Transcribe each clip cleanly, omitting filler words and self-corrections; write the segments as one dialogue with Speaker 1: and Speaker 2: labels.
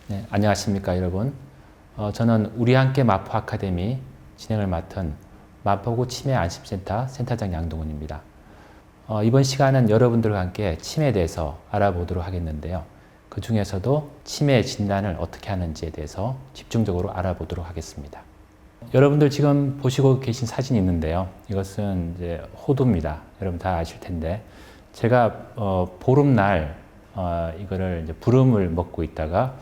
Speaker 1: 네, 안녕하십니까 여러분. 저는 우리 함께 마포 아카데미 진행을 맡은 마포구 치매안심센터 센터장 양동훈입니다. 이번 시간은 여러분들과 함께 치매에 대해서 알아보도록 하겠는데요. 그 중에서도 치매 진단을 어떻게 하는지에 대해서 집중적으로 알아보도록 하겠습니다. 여러분들 지금 보시고 계신 사진이 있는데요. 이것은 이제 호두입니다. 여러분 다 아실 텐데 제가 보름날 이거를 이제 부름을 먹고 있다가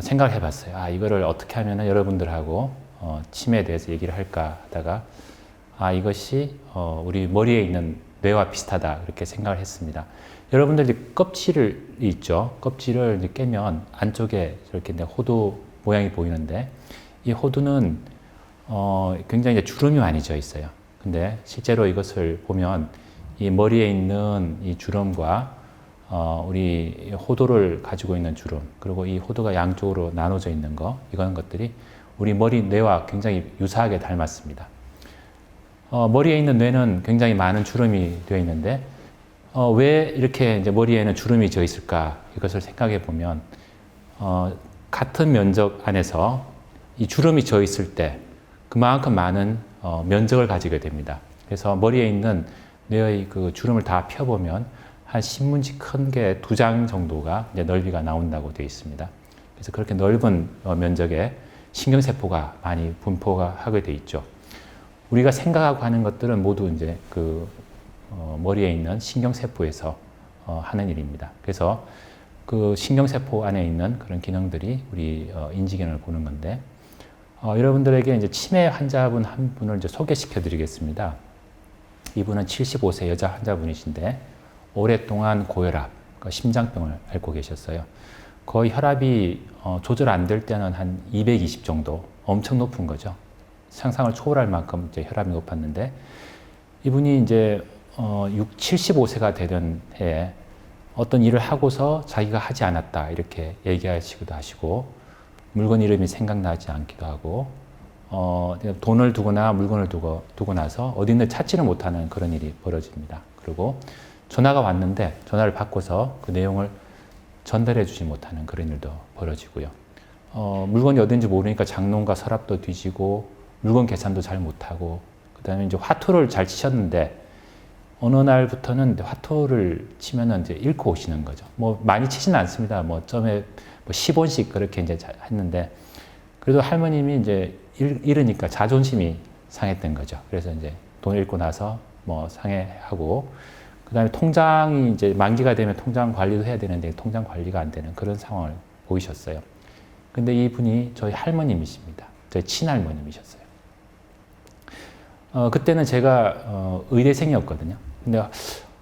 Speaker 1: 생각을 해봤어요. 이거를 어떻게 하면 여러분들하고 치매에 대해서 얘기를 할까 하다가 이것이 우리 머리에 있는 뇌와 비슷하다 이렇게 생각을 했습니다. 여러분들 껍질이 있죠. 껍질을 이제 깨면 안쪽에 이렇게 호두 모양이 보이는데 이 호두는 굉장히 이제 주름이 많이 져 있어요. 근데 실제로 이것을 보면 이 머리에 있는 이 주름과 우리 호두를 가지고 있는 주름, 그리고 이 호두가 양쪽으로 나눠져 있는 이런 것들이 우리 머리 뇌와 굉장히 유사하게 닮았습니다. 머리에 있는 뇌는 굉장히 많은 주름이 되어 있는데, 왜 이렇게 이제 머리에는 주름이 져 있을까? 이것을 생각해 보면, 같은 면적 안에서 이 주름이 져 있을 때 그만큼 많은 면적을 가지게 됩니다. 그래서 머리에 있는 뇌의 그 주름을 다 펴보면 한 신문지 큰 게 2장 정도가 이제 넓이가 나온다고 되어 있습니다. 그래서 그렇게 넓은 면적에 신경세포가 많이 분포가 하게 되어 있죠. 우리가 생각하고 하는 것들은 모두 이제 머리에 있는 신경세포에서 하는 일입니다. 그래서 그 신경세포 안에 있는 그런 기능들이 우리 인지기능을 보는 건데, 여러분들에게 이제 치매 환자분 한 분을 이제 소개시켜 드리겠습니다. 이분은 75세 여자 환자분이신데, 오랫동안 고혈압, 심장병을 앓고 계셨어요. 거의 혈압이 조절 안 될 때는 한 220 정도, 엄청 높은 거죠. 상상을 초월할 만큼 이제 혈압이 높았는데, 이분이 이제 75세가 되던 해에 어떤 일을 하고서 자기가 하지 않았다 이렇게 얘기하시기도 하시고, 물건 이름이 생각나지 않기도 하고, 돈을 두거나 물건을 두고 나서 어디 있는지 찾지를 못하는 그런 일이 벌어집니다. 그리고 전화가 왔는데 전화를 받고서 그 내용을 전달해 주지 못하는 그런 일도 벌어지고요. 물건이 어딘지 모르니까 장롱과 서랍도 뒤지고 물건 계산도 잘 못하고, 그 다음에 이제 화투를 잘 치셨는데 어느 날부터는 화투를 치면은 이제 잃고 오시는 거죠. 뭐 많이 치지는 않습니다. 뭐 점에 10원씩 그렇게 이제 했는데, 그래도 할머님이 이제 잃으니까 자존심이 상했던 거죠. 그래서 이제 돈 잃고 나서 뭐 상해하고, 그 다음에 통장이 이제 만기가 되면 통장 관리도 해야 되는데 통장 관리가 안 되는 그런 상황을 보이셨어요. 근데 이분이 저희 할머님이십니다. 저희 친할머님이셨어요. 그때는 제가 의대생이었거든요. 근데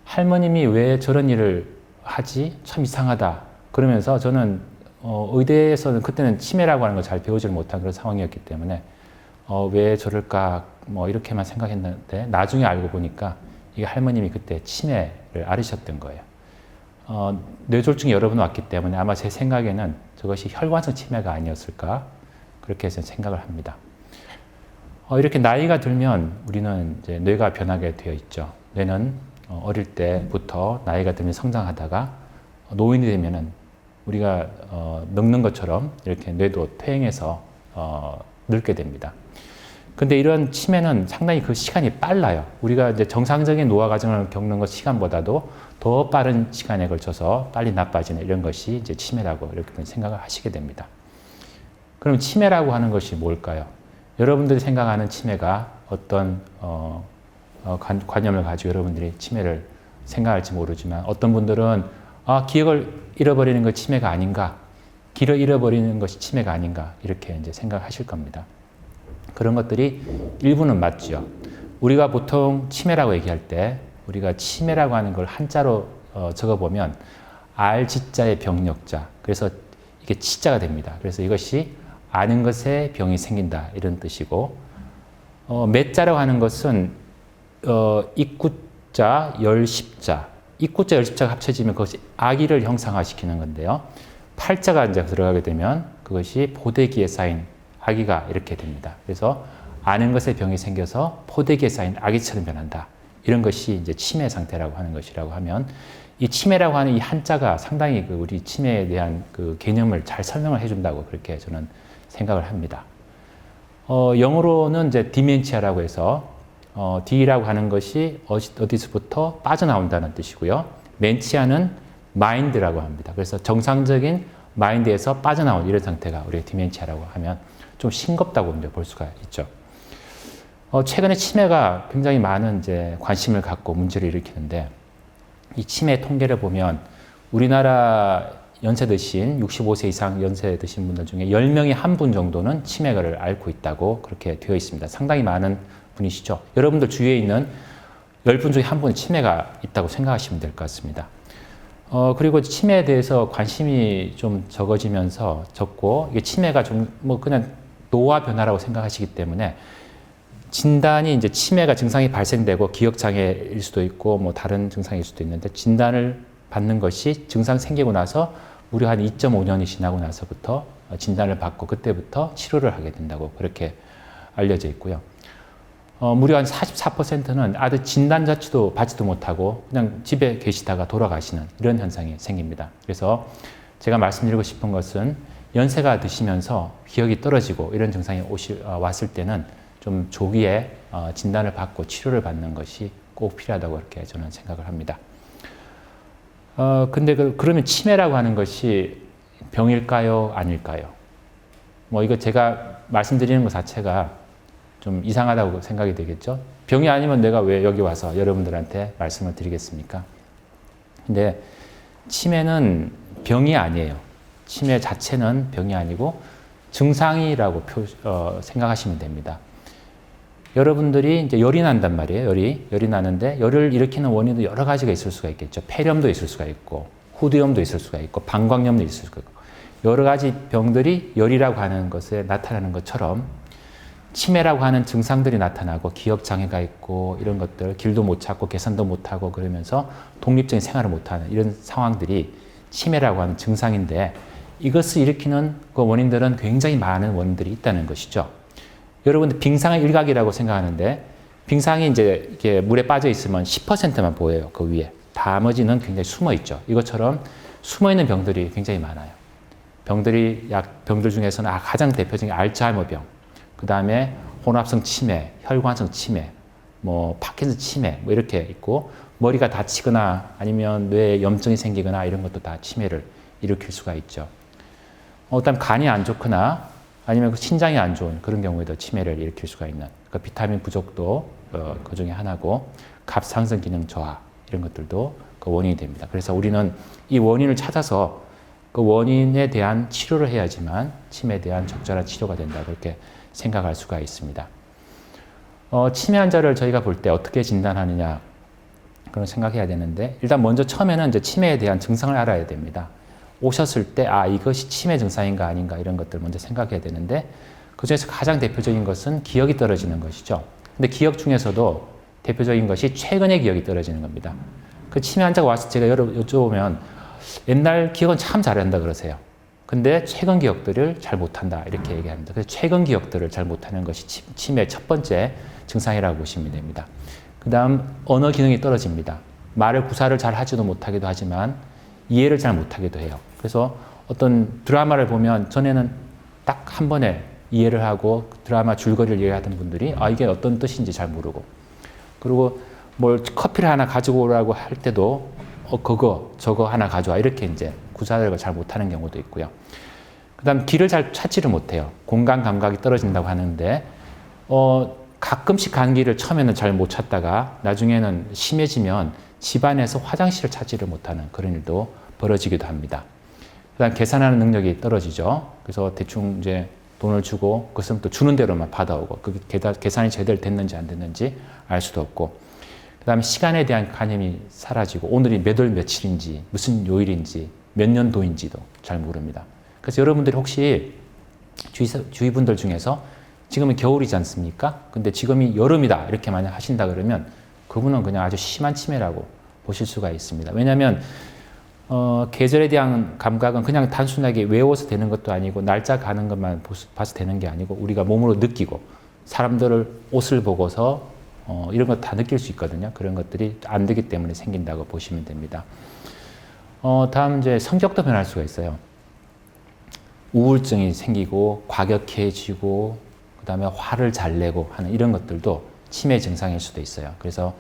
Speaker 1: 할머님이 왜 저런 일을 하지? 참 이상하다. 그러면서 저는 의대에서는 그때는 치매라고 하는 걸 잘 배우질 못한 그런 상황이었기 때문에 왜 저럴까 뭐 이렇게만 생각했는데, 나중에 알고 보니까 이게 할머님이 그때 치매를 앓으셨던 거예요. 뇌졸중이 여러 번 왔기 때문에 아마 제 생각에는 저것이 혈관성 치매가 아니었을까 그렇게 해서 생각을 합니다. 이렇게 나이가 들면 우리는 이제 뇌가 변하게 되어 있죠. 뇌는 어릴 때부터 나이가 들면 성장하다가 노인이 되면은 우리가 늙는 것처럼 이렇게 뇌도 퇴행해서 늙게 됩니다. 근데 이런 치매는 상당히 그 시간이 빨라요. 우리가 이제 정상적인 노화 과정을 겪는 것 시간보다도 더 빠른 시간에 걸쳐서 빨리 나빠지는 이런 것이 이제 치매라고 이렇게 생각을 하시게 됩니다. 그럼 치매라고 하는 것이 뭘까요? 여러분들이 생각하는 치매가 어떤 관념을 가지고 여러분들이 치매를 생각할지 모르지만, 어떤 분들은 기억을 잃어버리는 것이 치매가 아닌가, 길을 잃어버리는 것이 치매가 아닌가 이렇게 이제 생각하실 겁니다. 그런 것들이 일부는 맞죠. 우리가 보통 치매라고 얘기할 때 우리가 치매라고 하는 걸 한자로 적어보면 알지자의 병력자, 그래서 이게 치자가 됩니다. 그래서 이것이 아는 것에 병이 생긴다 이런 뜻이고, 매자라고 하는 것은 입구자, 열십자, 입구자, 열십자가 합쳐지면 그것이 아기를 형상화시키는 건데요. 팔자가 이제 들어가게 되면 그것이 포대기에 쌓인 아기가 이렇게 됩니다. 그래서 아는 것에 병이 생겨서 포대기에 쌓인 아기처럼 변한다. 이런 것이 이제 치매 상태라고 하는 것이라고 하면, 이 치매라고 하는 이 한자가 상당히 우리 치매에 대한 그 개념을 잘 설명을 해준다고 그렇게 저는 생각을 합니다. 영어로는 이제 디멘치아라고 해서 D라고 하는 것이 어디서부터 빠져나온다는 뜻이고요. 멘치아는 마인드라고 합니다. 그래서 정상적인 마인드에서 빠져나온 이런 상태가 우리가 디멘치아라고 하면 좀 싱겁다고 볼 수가 있죠. 최근에 치매가 굉장히 많은 이제 관심을 갖고 문제를 일으키는데 이 치매 통계를 보면 우리나라 연세 드신 65세 이상 연세 드신 분들 중에 10명에 1분 정도는 치매를 앓고 있다고 그렇게 되어 있습니다. 상당히 많은 분이시죠. 여러분들 주위에 있는 10분 중에 1분이 치매가 있다고 생각하시면 될 것 같습니다. 그리고 치매에 대해서 관심이 좀 적고 이게 치매가 좀 뭐 그냥 노화 변화라고 생각하시기 때문에 진단이 이제 치매가 증상이 발생되고 기억 장애일 수도 있고 뭐 다른 증상일 수도 있는데 진단을 받는 것이 증상 생기고 나서 무려 한 2.5년이 지나고 나서부터 진단을 받고 그때부터 치료를 하게 된다고 그렇게 알려져 있고요. 무려 한 44%는 아직 진단 자체도 받지도 못하고 그냥 집에 계시다가 돌아가시는 이런 현상이 생깁니다. 그래서 제가 말씀드리고 싶은 것은 연세가 드시면서 기억이 떨어지고 이런 증상이 왔을 때는 좀 조기에 진단을 받고 치료를 받는 것이 꼭 필요하다고 그렇게 저는 생각을 합니다. 근데 그러면 치매라고 하는 것이 병일까요? 아닐까요? 뭐 이거 제가 말씀드리는 것 자체가 좀 이상하다고 생각이 되겠죠? 병이 아니면 내가 왜 여기 와서 여러분들한테 말씀을 드리겠습니까? 근데 치매는 병이 아니에요. 치매 자체는 병이 아니고 증상이라고 생각하시면 됩니다. 여러분들이 이제 열이 난단 말이에요. 열이 나는데 열을 일으키는 원인도 여러 가지가 있을 수가 있겠죠. 폐렴도 있을 수가 있고 후두염도 있을 수가 있고 방광염도 있을 수가 있고 여러 가지 병들이 열이라고 하는 것에 나타나는 것처럼 치매라고 하는 증상들이 나타나고 기억 장애가 있고 이런 것들 길도 못 찾고 계산도 못 하고 그러면서 독립적인 생활을 못 하는 이런 상황들이 치매라고 하는 증상인데 이것을 일으키는 그 원인들은 굉장히 많은 원인들이 있다는 것이죠. 여러분들 빙상의 일각이라고 생각하는데 빙상이 이제 이렇게 물에 빠져 있으면 10%만 보여요. 그 위에. 나머지는 굉장히 숨어 있죠. 이것처럼 숨어 있는 병들이 굉장히 많아요. 병들 중에서는 가장 대표적인 알츠하이머병, 그 다음에 혼합성 치매, 혈관성 치매, 뭐 파킨슨 치매 뭐 이렇게 있고 머리가 다치거나 아니면 뇌에 염증이 생기거나 이런 것도 다 치매를 일으킬 수가 있죠. 그다음 간이 안 좋거나 아니면 신장이 안 좋은 그런 경우에도 치매를 일으킬 수가 있는 비타민 부족도 그 중에 하나고 갑상선 기능 저하 이런 것들도 그 원인이 됩니다. 그래서 우리는 이 원인을 찾아서 그 원인에 대한 치료를 해야지만 치매에 대한 적절한 치료가 된다 그렇게 생각할 수가 있습니다. 치매 환자를 저희가 볼 때 어떻게 진단하느냐 그런 생각해야 되는데 일단 먼저 처음에는 이제 치매에 대한 증상을 알아야 됩니다. 오셨을 때 이것이 치매 증상인가 아닌가 이런 것들 먼저 생각해야 되는데 그중에서 가장 대표적인 것은 기억이 떨어지는 것이죠. 근데 기억 중에서도 대표적인 것이 최근의 기억이 떨어지는 겁니다. 그 치매 환자가 와서 제가 여쭤보면 옛날 기억은 참 잘한다 그러세요. 근데 최근 기억들을 잘 못한다 이렇게 얘기합니다. 그래서 최근 기억들을 잘 못하는 것이 치매의 첫 번째 증상이라고 보시면 됩니다. 그 다음 언어 기능이 떨어집니다. 말을 구사를 잘 하지도 못하기도 하지만 이해를 잘 못하기도 해요. 그래서 어떤 드라마를 보면 전에는 딱 한 번에 이해를 하고 드라마 줄거리를 이해하던 분들이 이게 어떤 뜻인지 잘 모르고 그리고 뭘 커피를 하나 가지고 오라고 할 때도 그거 저거 하나 가져와 이렇게 이제 구사를 잘 못하는 경우도 있고요. 그다음 길을 잘 찾지를 못해요. 공간 감각이 떨어진다고 하는데 가끔씩 가는 길을 처음에는 잘 못 찾다가 나중에는 심해지면 집안에서 화장실을 찾지를 못하는 그런 일도 벌어지기도 합니다. 그다음 계산하는 능력이 떨어지죠. 그래서 대충 이제 돈을 주고 그것은 또 주는 대로만 받아오고 그 계산이 제대로 됐는지 안 됐는지 알 수도 없고 그다음에 시간에 대한概念이 사라지고 오늘이 몇 월 며칠인지 무슨 요일인지 몇 년도인지도 잘 모릅니다. 그래서 여러분들이 혹시 주위 분들 중에서 지금은 겨울이지 않습니까? 근데 지금이 여름이다 이렇게 만약 하신다 그러면 그분은 그냥 아주 심한 치매라고 보실 수가 있습니다. 왜냐하면 계절에 대한 감각은 그냥 단순하게 외워서 되는 것도 아니고 날짜 가는 것만 봐서 되는 게 아니고 우리가 몸으로 느끼고 사람들을 옷을 보고서 이런 거 다 느낄 수 있거든요. 그런 것들이 안 되기 때문에 생긴다고 보시면 됩니다. 다음 이제 성격도 변할 수가 있어요. 우울증이 생기고 과격해지고 그다음에 화를 잘 내고 하는 이런 것들도 치매 증상일 수도 있어요. 그래서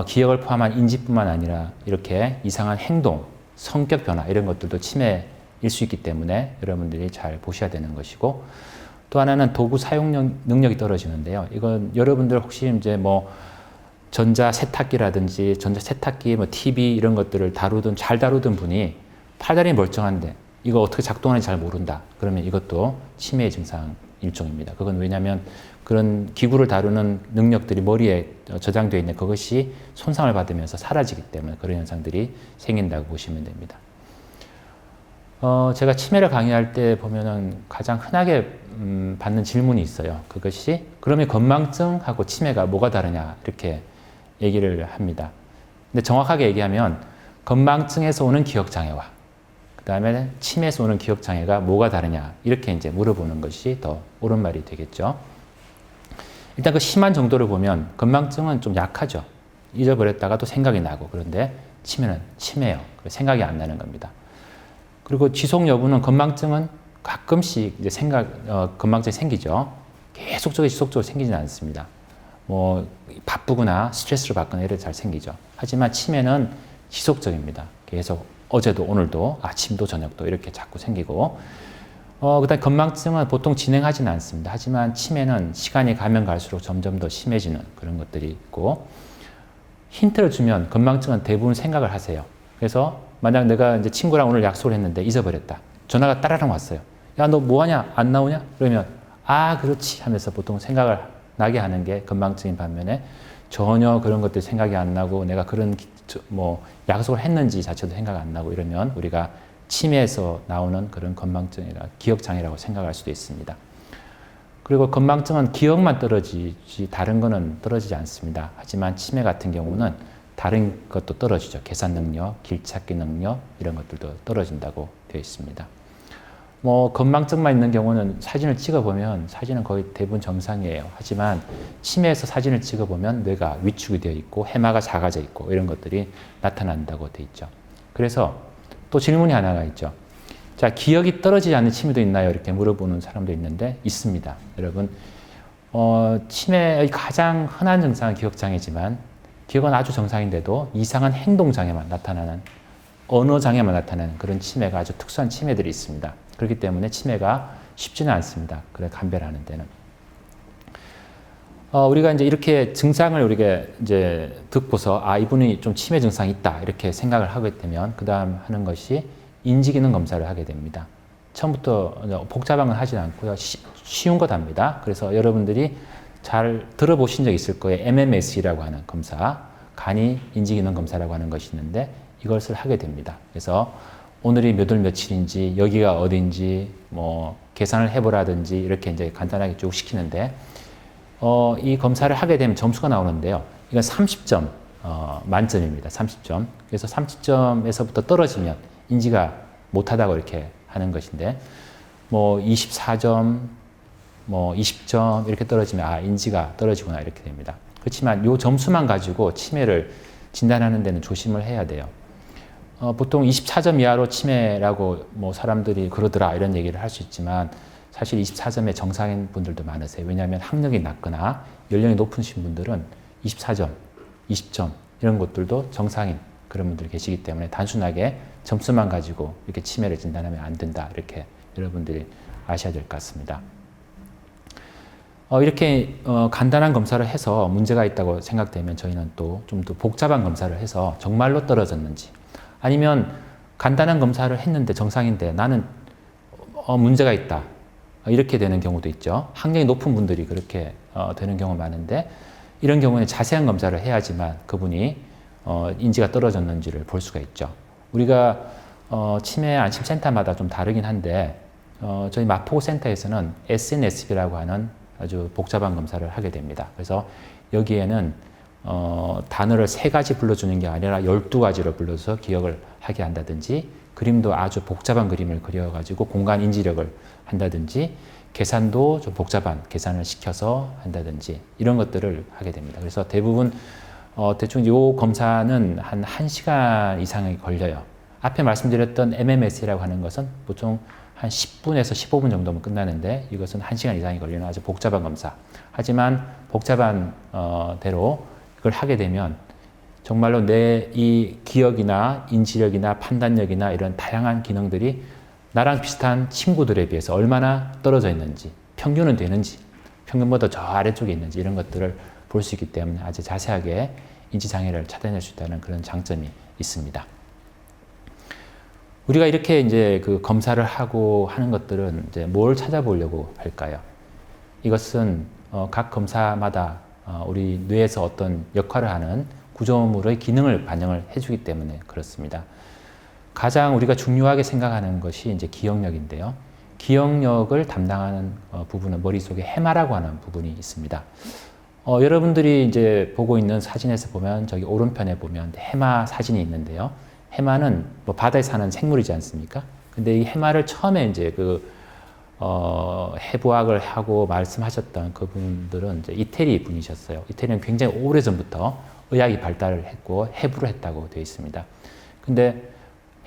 Speaker 1: 기억을 포함한 인지뿐만 아니라 이렇게 이상한 행동, 성격 변화 이런 것들도 치매일 수 있기 때문에 여러분들이 잘 보셔야 되는 것이고, 또 하나는 도구 사용 능력이 떨어지는데요. 이건 여러분들 혹시 이제 뭐 전자 세탁기라든지 전자 세탁기, 뭐 TV 이런 것들을 잘 다루던 분이 팔다리 멀쩡한데 이거 어떻게 작동하는지 잘 모른다. 그러면 이것도 치매의 증상 일종입니다. 그건 왜냐하면 그런 기구를 다루는 능력들이 머리에 저장되어 있는 그것이 손상을 받으면서 사라지기 때문에 그런 현상들이 생긴다고 보시면 됩니다. 제가 치매를 강의할 때 보면은 가장 흔하게 받는 질문이 있어요. 그것이 그러면 건망증하고 치매가 뭐가 다르냐 이렇게 얘기를 합니다. 근데 정확하게 얘기하면 건망증에서 오는 기억장애와 그 다음에 치매에서 오는 기억장애가 뭐가 다르냐 이렇게 이제 물어보는 것이 더 옳은 말이 되겠죠. 일단 그 심한 정도를 보면 건망증은 좀 약하죠. 잊어버렸다가도 생각이 나고, 그런데 치매는 치매예요. 생각이 안 나는 겁니다. 그리고 지속 여부는 건망증은 가끔씩 이제 건망증이 생기죠. 계속적으로 지속적으로 생기지는 않습니다. 뭐 바쁘거나 스트레스를 받거나 이래 잘 생기죠. 하지만 치매는 지속적입니다. 계속 어제도 오늘도 아침도 저녁도 이렇게 자꾸 생기고, 그다음 건망증은 보통 진행하지는 않습니다. 하지만 치매는 시간이 가면 갈수록 점점 더 심해지는 그런 것들이 있고, 힌트를 주면 건망증은 대부분 생각을 하세요. 그래서 만약 내가 이제 친구랑 오늘 약속을 했는데 잊어버렸다. 전화가 따라랑 왔어요. 야, 너 뭐하냐? 안 나오냐? 그러면 아, 그렇지 하면서 보통 생각을 나게 하는 게 건망증인 반면에 전혀 그런 것들 생각이 안 나고 내가 그런 뭐 약속을 했는지 자체도 생각 안 나고 이러면 우리가 치매에서 나오는 그런 건망증이나 기억장애라고 생각할 수도 있습니다. 그리고 건망증은 기억만 떨어지지 다른 거는 떨어지지 않습니다. 하지만 치매 같은 경우는 다른 것도 떨어지죠. 계산 능력, 길 찾기 능력 이런 것들도 떨어진다고 되어 있습니다. 뭐 건망증만 있는 경우는 사진을 찍어보면 사진은 거의 대부분 정상이에요. 하지만 치매에서 사진을 찍어보면 뇌가 위축이 되어 있고 해마가 작아져 있고 이런 것들이 나타난다고 되어 있죠. 그래서 또 질문이 하나가 있죠. 자, 기억이 떨어지지 않는 치매도 있나요? 이렇게 물어보는 사람도 있는데 있습니다. 여러분, 치매의 가장 흔한 증상은 기억장애지만 기억은 아주 정상인데도 이상한 행동장애만 나타나는, 언어장애만 나타나는 그런 치매가 아주 특수한 치매들이 있습니다. 그렇기 때문에 치매가 쉽지는 않습니다. 그래 감별하는 데는. 우리가 이제 이렇게 증상을 우리가 이제 듣고서 아, 이분이 좀 치매 증상이 있다 이렇게 생각을 하게 되면 그 다음 하는 것이 인지기능 검사를 하게 됩니다. 처음부터 복잡한 건 하지 않고요. 쉬운 것 합니다. 그래서 여러분들이 잘 들어보신 적 있을 거예요. MMS라고 하는 검사, 간이 인지기능 검사라고 하는 것이 있는데 이것을 하게 됩니다. 그래서 오늘이 몇 월 며칠인지, 여기가 어딘지, 뭐 계산을 해보라든지 이렇게 이제 간단하게 쭉 시키는데, 이 검사를 하게 되면 점수가 나오는데요. 이건 30점 만점입니다. 30점. 그래서 30점에서부터 떨어지면 인지가 못하다고 이렇게 하는 것인데, 뭐 24점, 뭐 20점 이렇게 떨어지면 아, 인지가 떨어지구나 이렇게 됩니다. 그렇지만 이 점수만 가지고 치매를 진단하는 데는 조심을 해야 돼요. 보통 24점 이하로 치매라고 뭐 사람들이 그러더라 이런 얘기를 할 수 있지만 사실 24점의 정상인 분들도 많으세요. 왜냐하면 학력이 낮거나 연령이 높으신 분들은 24점, 20점 이런 것들도 정상인 그런 분들이 계시기 때문에 단순하게 점수만 가지고 이렇게 치매를 진단하면 안 된다 이렇게 여러분들이 아셔야 될 것 같습니다. 이렇게 간단한 검사를 해서 문제가 있다고 생각되면 저희는 또 좀 더 복잡한 검사를 해서 정말로 떨어졌는지, 아니면 간단한 검사를 했는데 정상인데 나는 문제가 있다 이렇게 되는 경우도 있죠. 학력이 높은 분들이 그렇게 되는 경우가 많은데 이런 경우는 자세한 검사를 해야지만 그분이 인지가 떨어졌는지를 볼 수가 있죠. 우리가 치매 안심센터마다 좀 다르긴 한데 저희 마포센터에서는 SNSP라고 하는 아주 복잡한 검사를 하게 됩니다. 그래서 여기에는 단어를 3가지 불러주는 게 아니라 12가지로 불러서 기억을 하게 한다든지, 그림도 아주 복잡한 그림을 그려가지고 공간 인지력을 한다든지, 계산도 좀 복잡한 계산을 시켜서 한다든지 이런 것들을 하게 됩니다. 그래서 대부분 대충 이 검사는 한 1시간 이상이 걸려요. 앞에 말씀드렸던 MMS라고 하는 것은 보통 한 10분에서 15분 정도면 끝나는데 이것은 1시간 이상이 걸리는 아주 복잡한 검사. 하지만 복잡한 대로 이걸 하게 되면 정말로 내 이 기억이나 인지력이나 판단력이나 이런 다양한 기능들이 나랑 비슷한 친구들에 비해서 얼마나 떨어져 있는지, 평균은 되는지, 평균보다 저 아래쪽에 있는지 이런 것들을 볼 수 있기 때문에 아주 자세하게 인지장애를 찾아낼 수 있다는 그런 장점이 있습니다. 우리가 이렇게 이제 그 검사를 하고 하는 것들은 이제 뭘 찾아보려고 할까요? 이것은 각 검사마다 우리 뇌에서 어떤 역할을 하는 구조물의 기능을 반영을 해주기 때문에 그렇습니다. 가장 우리가 중요하게 생각하는 것이 이제 기억력인데요. 기억력을 담당하는 부분은 머릿속에 해마라고 하는 부분이 있습니다. 여러분들이 이제 보고 있는 사진에서 보면 저기 오른편에 보면 해마 사진이 있는데요. 해마는 뭐 바다에 사는 생물이지 않습니까? 근데 이 해마를 처음에 이제 해부학을 하고 말씀하셨던 그분들은 이제 이태리 분이셨어요. 이태리는 굉장히 오래전부터 의학이 발달을 했고 해부를 했다고 되어 있습니다. 근데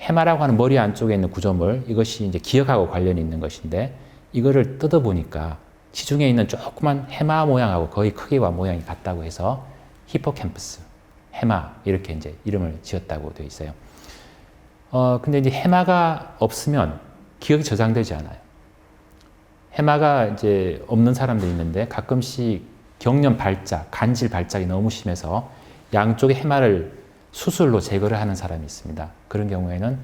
Speaker 1: 해마라고 하는 머리 안쪽에 있는 구조물, 이것이 이제 기억하고 관련이 있는 것인데 이거를 뜯어보니까 지중해에 있는 조그만 해마 모양하고 거의 크기와 모양이 같다고 해서 히포캠퍼스, 해마 이렇게 이제 이름을 지었다고 되어 있어요. 근데 이제 해마가 없으면 기억이 저장되지 않아요. 해마가 이제 없는 사람들이 있는데 가끔씩 경련 발작, 간질 발작이 너무 심해서 양쪽의 해마를 수술로 제거를 하는 사람이 있습니다. 그런 경우에는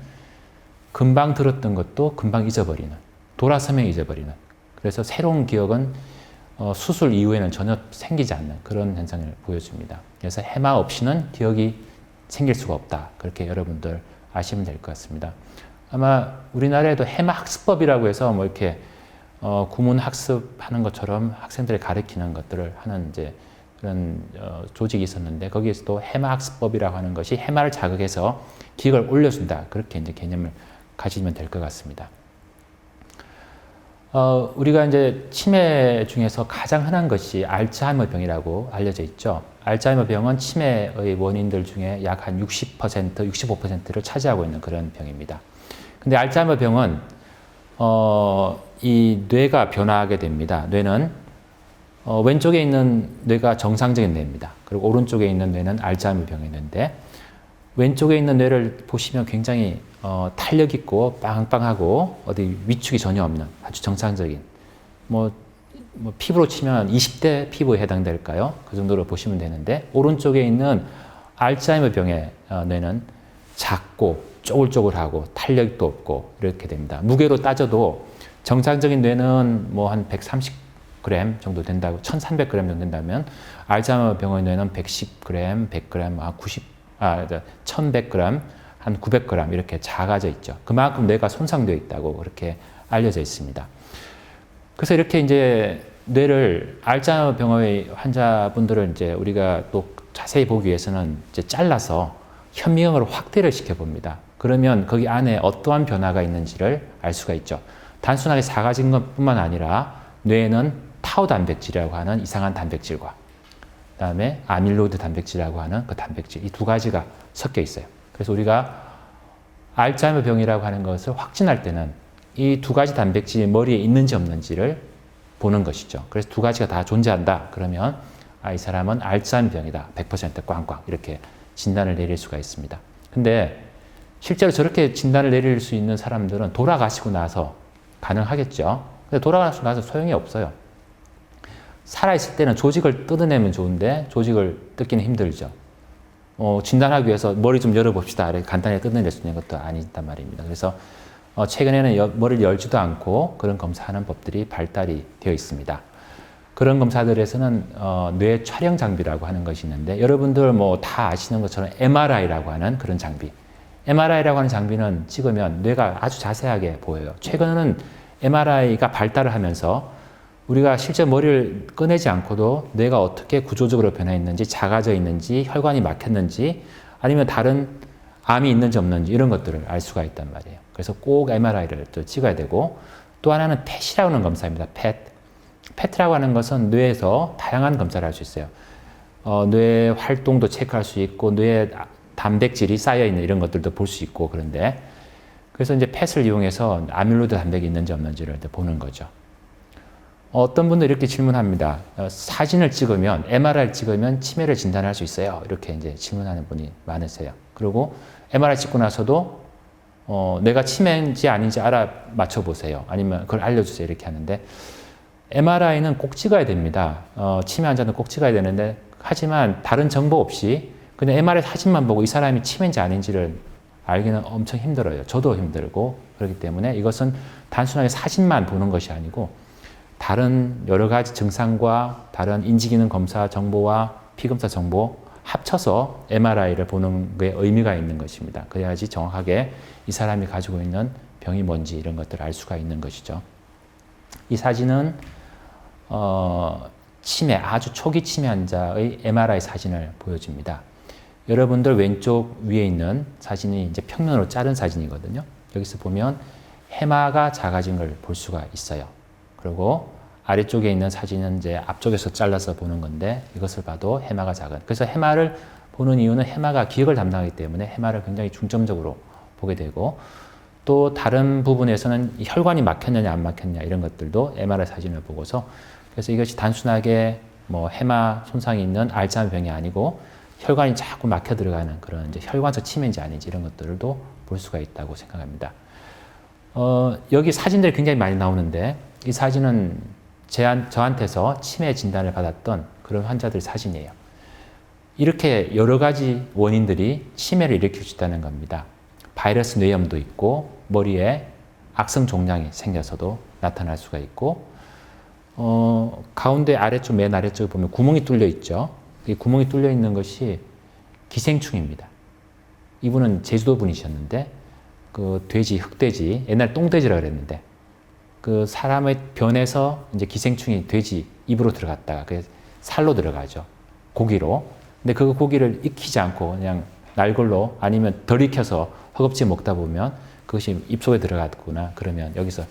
Speaker 1: 금방 들었던 것도 금방 잊어버리는, 돌아서면 잊어버리는, 그래서 새로운 기억은 수술 이후에는 전혀 생기지 않는 그런 현상을 보여줍니다. 그래서 해마 없이는 기억이 생길 수가 없다. 그렇게 여러분들 아시면 될 것 같습니다. 아마 우리나라에도 해마 학습법이라고 해서 뭐 이렇게 구문 학습하는 것처럼 학생들을 가르치는 것들을 하는 이제 그런 조직이 있었는데 거기에서도 해마 학습법이라고 하는 것이 해마를 자극해서 기억을 올려준다. 그렇게 이제 개념을 가지면 될 것 같습니다. 우리가 이제 치매 중에서 가장 흔한 것이 알츠하이머 병이라고 알려져 있죠. 알츠하이머 병은 치매의 원인들 중에 약 한 60%, 65%를 차지하고 있는 그런 병입니다. 근데 알츠하이머 병은 이 뇌가 변화하게 됩니다. 뇌는 왼쪽에 있는 뇌가 정상적인 뇌입니다. 그리고 오른쪽에 있는 뇌는 알츠하이머 병이 있는데 왼쪽에 있는 뇌를 보시면 굉장히 탄력 있고 빵빵하고 어디 위축이 전혀 없는 아주 정상적인 뭐 피부로 치면 20대 피부에 해당될까요? 그 정도로 보시면 되는데 오른쪽에 있는 알츠하이머 병의 뇌는 작고 쪼글쪼글하고 탄력도 없고 이렇게 됩니다. 무게로 따져도 정상적인 뇌는 뭐 한 130g 정도 된다고 1300g 정도 된다면 알츠하이머 병의 뇌는 110g, 100g, 1100g, 한 900g 이렇게 작아져 있죠. 그만큼 뇌가 손상되어 있다고 그렇게 알려져 있습니다. 그래서 이렇게 이제 뇌를 알츠하이머 병의 환자분들을 이제 우리가 또 자세히 보기 위해서는 이제 잘라서 현미경으로 확대를 시켜 봅니다. 그러면 거기 안에 어떠한 변화가 있는지를 알 수가 있죠. 단순하게 작아진 것뿐만 아니라 뇌에는 타우 단백질이라고 하는 이상한 단백질과 그다음에 아밀로이드 단백질이라고 하는 그 단백질, 이 두 가지가 섞여 있어요. 그래서 우리가 알츠하이머 병이라고 하는 것을 확진할 때는 이 두 가지 단백질이 머리에 있는지 없는지를 보는 것이죠. 그래서 두 가지가 다 존재한다. 그러면 이 사람은 알츠하이머 병이다. 100% 꽝꽝 이렇게 진단을 내릴 수가 있습니다. 근데 실제로 저렇게 진단을 내릴 수 있는 사람들은 돌아가시고 나서 가능하겠죠. 근데 돌아가시고 나서 소용이 없어요. 살아있을 때는 조직을 뜯어내면 좋은데 조직을 뜯기는 힘들죠. 진단하기 위해서 머리 좀 열어봅시다. 이렇게 간단히 뜯어낼 수 있는 것도 아니단 말입니다. 그래서 최근에는 머리를 열지도 않고 그런 검사하는 법들이 발달이 되어 있습니다. 그런 검사들에서는 뇌 촬영 장비라고 하는 것이 있는데 여러분들 뭐 다 아시는 것처럼 MRI라고 하는 그런 장비. MRI라고 하는 장비는 찍으면 뇌가 아주 자세하게 보여요. 최근에는 MRI가 발달을 하면서 우리가 실제 머리를 꺼내지 않고도 뇌가 어떻게 구조적으로 변화했는지, 작아져 있는지, 혈관이 막혔는지, 아니면 다른 암이 있는지 없는지 이런 것들을 알 수가 있단 말이에요. 그래서 꼭 MRI를 또 찍어야 되고 또 하나는 펫이라고 하는 검사입니다. 펫이라고 하는 것은 뇌에서 다양한 검사를 할 수 있어요. 뇌 활동도 체크할 수 있고 뇌의 단백질이 쌓여 있는 이런 것들도 볼 수 있고 그런데 그래서 이제 펫을 이용해서 아밀로이드 단백이 있는지 없는지를 보는 거죠. 어떤 분도 이렇게 질문합니다. 사진을 찍으면 MRI를 찍으면 치매를 진단할 수 있어요. 이렇게 이제 질문하는 분이 많으세요. 그리고 MRI 찍고 나서도 내가 치매인지 아닌지 맞춰 보세요. 아니면 그걸 알려주세요. 이렇게 하는데 MRI는 꼭 찍어야 됩니다. 치매 환자는 꼭 찍어야 되는데 하지만 다른 정보 없이 그냥 MRI 사진만 보고 이 사람이 치매인지 아닌지를 알기는 엄청 힘들어요. 저도 힘들고 그렇기 때문에 이것은 단순하게 사진만 보는 것이 아니고 다른 여러 가지 증상과 다른 인지기능 검사 정보와 피검사 정보 합쳐서 MRI를 보는 게 의미가 있는 것입니다. 그래야지 정확하게 이 사람이 가지고 있는 병이 뭔지 이런 것들을 알 수가 있는 것이죠. 이 사진은 치매, 아주 초기 치매 환자의 MRI 사진을 보여줍니다. 여러분들 왼쪽 위에 있는 사진이 이제 평면으로 자른 사진이거든요. 여기서 보면 해마가 작아진 걸 볼 수가 있어요. 그리고 아래쪽에 있는 사진은 이제 앞쪽에서 잘라서 보는 건데 이것을 봐도 해마가 작은. 그래서 해마를 보는 이유는 해마가 기억을 담당하기 때문에 해마를 굉장히 중점적으로 보게 되고 또 다른 부분에서는 혈관이 막혔느냐 안 막혔냐 이런 것들도 MRI 사진을 보고서 그래서 이것이 단순하게 뭐 해마 손상이 있는 알츠하이머 병이 아니고 혈관이 자꾸 막혀 들어가는 그런 이제 혈관성 치매인지 아닌지 이런 것들도 볼 수가 있다고 생각합니다. 여기 사진들이 굉장히 많이 나오는데 이 사진은 저한테서 치매 진단을 받았던 그런 환자들 사진이에요. 이렇게 여러 가지 원인들이 치매를 일으킬 수 있다는 겁니다. 바이러스 뇌염도 있고 머리에 악성 종양이 생겨서도 나타날 수가 있고 가운데 아래쪽 맨 아래쪽에 보면 구멍이 뚫려 있죠. 이 구멍이 뚫려 있는 것이 기생충입니다. 이분은 제주도 분이셨는데 그 돼지, 흑돼지, 옛날 똥돼지라고 그랬는데 그 사람의 변에서 이제 기생충이 돼지 입으로 들어갔다가 그 살로 들어가죠. 고기로. 근데 그 고기를 익히지 않고 그냥 날골로 아니면 덜 익혀서 허겁지겁 먹다 보면 그것이 입속에 들어갔구나. 그러면 여기서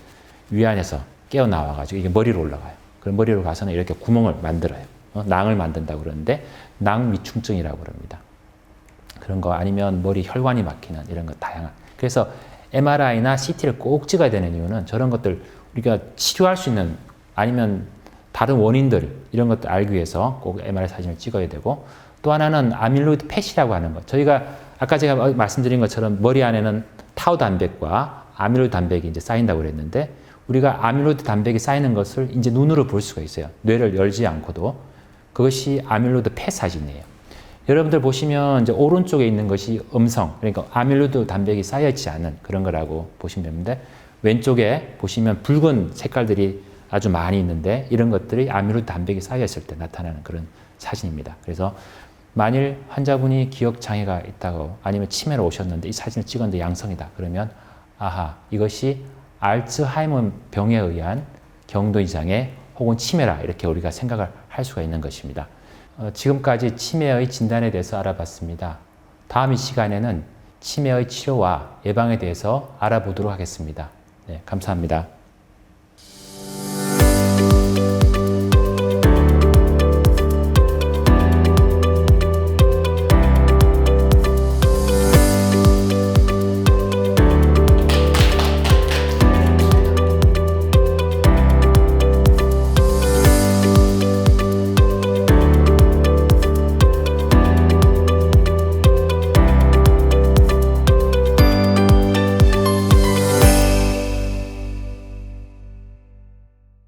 Speaker 1: 위안에서 깨어나와가지고 이게 머리로 올라가요. 그럼 머리로 가서는 이렇게 구멍을 만들어요. 낭을 만든다고 그러는데 낭미충증이라고 그럽니다. 그런 거 아니면 머리 혈관이 막히는 이런 거 다양한. 그래서 MRI나 CT를 꼭 찍어야 되는 이유는 저런 것들 우리가 치료할 수 있는 아니면 다른 원인들 이런 것들 알기 위해서 꼭 MRI 사진을 찍어야 되고 또 하나는 아밀로이드 펫이라고 하는 것. 저희가 아까 제가 말씀드린 것처럼 머리 안에는 타우 단백과 아밀로이드 단백이 이제 쌓인다고 그랬는데 우리가 아밀로이드 단백이 쌓이는 것을 이제 눈으로 볼 수가 있어요. 뇌를 열지 않고도. 그것이 아밀로이드 펫 사진이에요. 여러분들 보시면 이제 오른쪽에 있는 것이 음성, 그러니까 아밀로이드 단백이 쌓여있지 않은 그런 거라고 보시면 되는데 왼쪽에 보시면 붉은 색깔들이 아주 많이 있는데 이런 것들이 아밀로이드 단백이 쌓여있을 때 나타나는 그런 사진입니다. 그래서 만일 환자분이 기억 장애가 있다고 아니면 치매로 오셨는데 이 사진을 찍었는데 양성이다. 그러면 아하, 이것이 알츠하이머 병에 의한 경도 이상의 혹은 치매라 이렇게 우리가 생각을 할 수가 있는 것입니다. 지금까지 치매의 진단에 대해서 알아봤습니다. 다음 이 시간에는 치매의 치료와 예방에 대해서 알아보도록 하겠습니다. 네, 감사합니다.